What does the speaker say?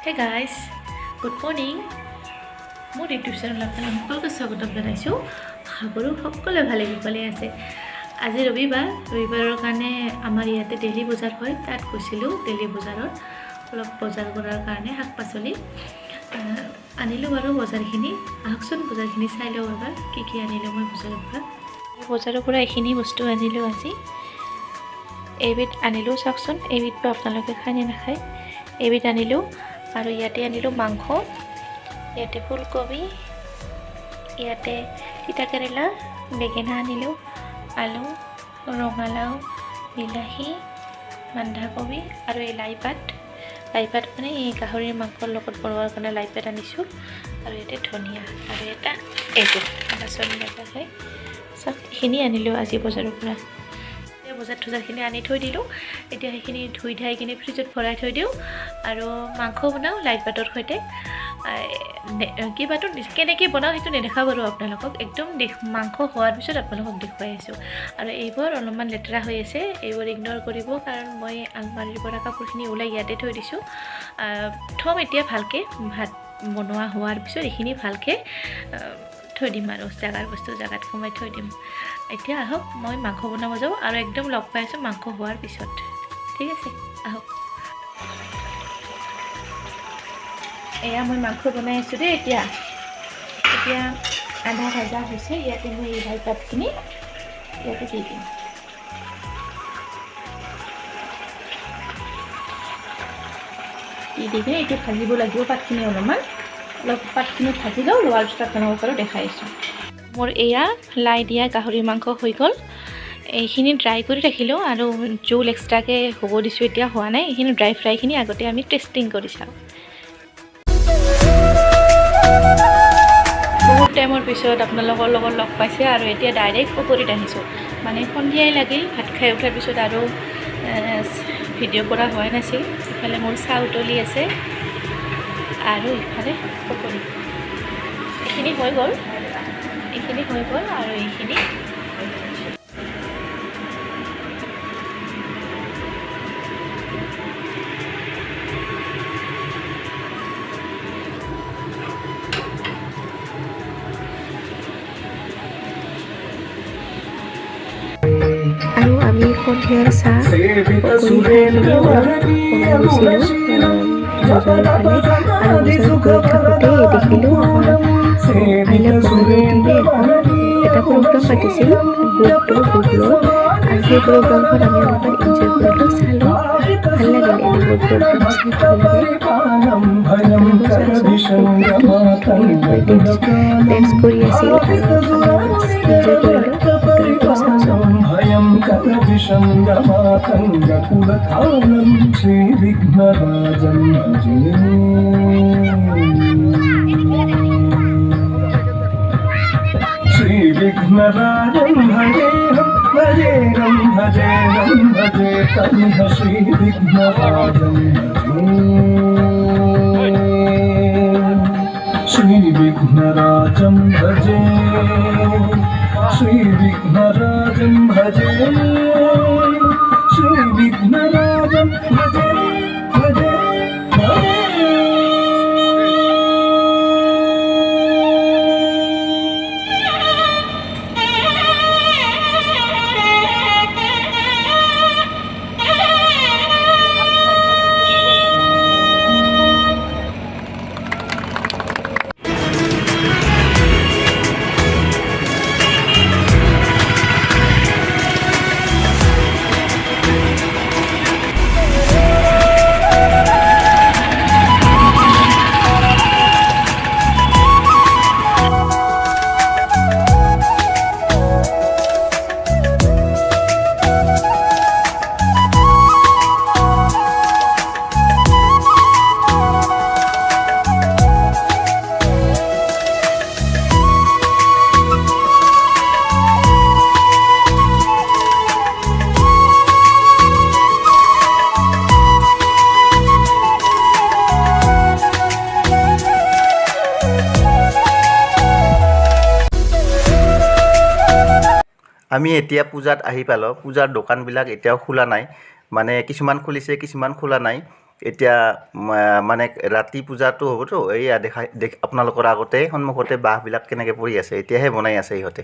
Hey guys, good morning. মোৰ YouTube চেনেলত আপোনালোক সকলোকে স্বাগতম জনাইছোঁ। আশা কৰোঁ সকলোৱে ভালে কুশলে আছে। আজি ৰবিবাৰৰ কাৰণে আমাৰ ইয়াতে ডেইলি বজাৰ হয়, তাত গৈছিলোঁ। ডেইলি বজাৰত অলপ বজাৰ কৰাৰ কাৰণে শাক পাচলি আনিলোঁ বাৰু। বজাৰখিনি আহকচোন, বজাৰখিনি চাই লওঁ এবাৰ কি কি আনিলোঁ মই বজাৰৰ পৰা এইখিনি বস্তু আনিলোঁ আজি। এইবিধ আনিলোঁ, চাওকচোন এইবিধটো আপোনালোকে খাই নে নাখায়। এইবিধ আনিলোঁ আৰু ইয়াতে আনিলোঁ মাংস, ইয়াতে ফুলকবি, ইয়াতে তিতাকেৰেলা, বেঙেনা আনিলোঁ, আলু, ৰঙালাও, বিলাহী, বন্ধাকবি আৰু এই লাইপাত মানে এই গাহৰিৰ মাংসৰ লগত বনোৱাৰ কাৰণে লাইপাত আনিছোঁ। আৰু ইয়াতে ধনিয়া আৰু এটা এইটো বাচন লগা হয়। চব এইখিনি আনিলোঁ আজি বজাৰৰ পৰা। বজাৰখিনি আনি থৈ দিলোঁ। এতিয়া সেইখিনি ধুই ধাই কিনে ফ্ৰিজত ভৰাই থৈ দিওঁ আৰু মাংস বনাওঁ লাইপাতৰ সৈতে। কিবাটো কেনেকৈ বনাওঁ সেইটো নেদেখাওঁ বাৰু আপোনালোকক। একদম মাংস হোৱাৰ পিছত আপোনালোকক দেখুৱাই আছোঁ। আৰু এইবোৰ অলপমান লেতেৰা হৈ আছে, এইবোৰ ইগন'ৰ কৰিব, কাৰণ মই আলমাৰীৰ পৰা কাপোৰখিনি ওলাই ইয়াতে থৈ দিছোঁ। থ'ম এতিয়া ভালকৈ, ভাত বনোৱা হোৱাৰ পিছত এইখিনি ভালকৈ থৈ দিম আৰু জেগাত সোমাই থৈ দিম। এতিয়া আহক, মই মাংস বনাব যাওঁ আৰু একদম লগ পাই আছোঁ মাংস হোৱাৰ পিছত। ঠিক আছে, আহক। এয়া মই মাংস বনাই আছোঁ দেই। এতিয়া আধা ভাজা হৈছে। ইয়াতে মই এই লাইপাতখিনি ইয়াতে দি দিম। দি কিনে এইটো ভাজিব লাগিব পাতখিনি। অলপ পাতখিনি ভাজি লওঁ, লোৱাৰ পিছত আপোনালোকক আৰু দেখাই আছোঁ। মোৰ এয়া লাই দিয়া গাহৰি মাংস হৈ গ'ল। এইখিনি ড্ৰাই কৰি ৰাখিলোঁ আৰু জোল এক্সট্ৰাকৈ হ'ব দিছোঁ। এতিয়া হোৱা নাই, এইখিনি ড্ৰাই ফ্ৰাইখিনি আগতে আমি টেষ্টিং কৰি চাওঁ। বহুত টাইমৰ পিছত আপোনালোকৰ লগত লগ পাইছে আৰু এতিয়া ডাইৰেক্ট পুখুৰীত আহিছোঁ। মানে সন্ধিয়াই লাগিল, ভাত খাই উঠাৰ পিছত আৰু ভিডিঅ' কৰা হোৱা নাছিল। ইফালে মোৰ চাহ উতলি আছে আৰু ইফালে পুখুৰী। এইখিনি হৈ গ'ল আৰু এইখিনি আৰু আমি সন্ধিয়াৰ চাহ পকৰি খাই কিনে অলপ ওলাই গৈছিলোঁ বজাৰৰ ফালে। আৰু বজাৰত গৈ থাকোঁতে দেখিলোঁ আমাৰ আহিলে বজাৰৰ টিমে এটা প্ৰগ্ৰাম পাতিছিল গুগলত। আৰু সেই প্ৰগ্ৰামখন আমি অলপমান এনজয় কৰিলোঁ, চালোঁ। ভাল লাগিল, এনেবোৰ প্ৰগ্ৰাম চাই ভাল লাগে। ডেন্স কৰি আছিল আৰু এনজয় কৰিলোঁ। विघ्नराजं भजेहं भजे तन्ह श्री विघ्नराजं श्री विघ्नराजं भजे श्री विघ्नराजं भजे श्री विघ्नराजं भजे আমি এতিয়া পূজাত আহি পালোঁ। পূজাৰ দোকানবিলাক এতিয়াও খোলা নাই, মানে কিছুমান খুলিছে কিছুমান খোলা নাই। এতিয়া মানে ৰাতি পূজাটো হ'বতো এইয়া আপোনালোকৰ আগতে সন্মুখতে বাঁহবিলাক কেনেকৈ পৰি আছে এতিয়াহে বনাই আছে ইহঁতে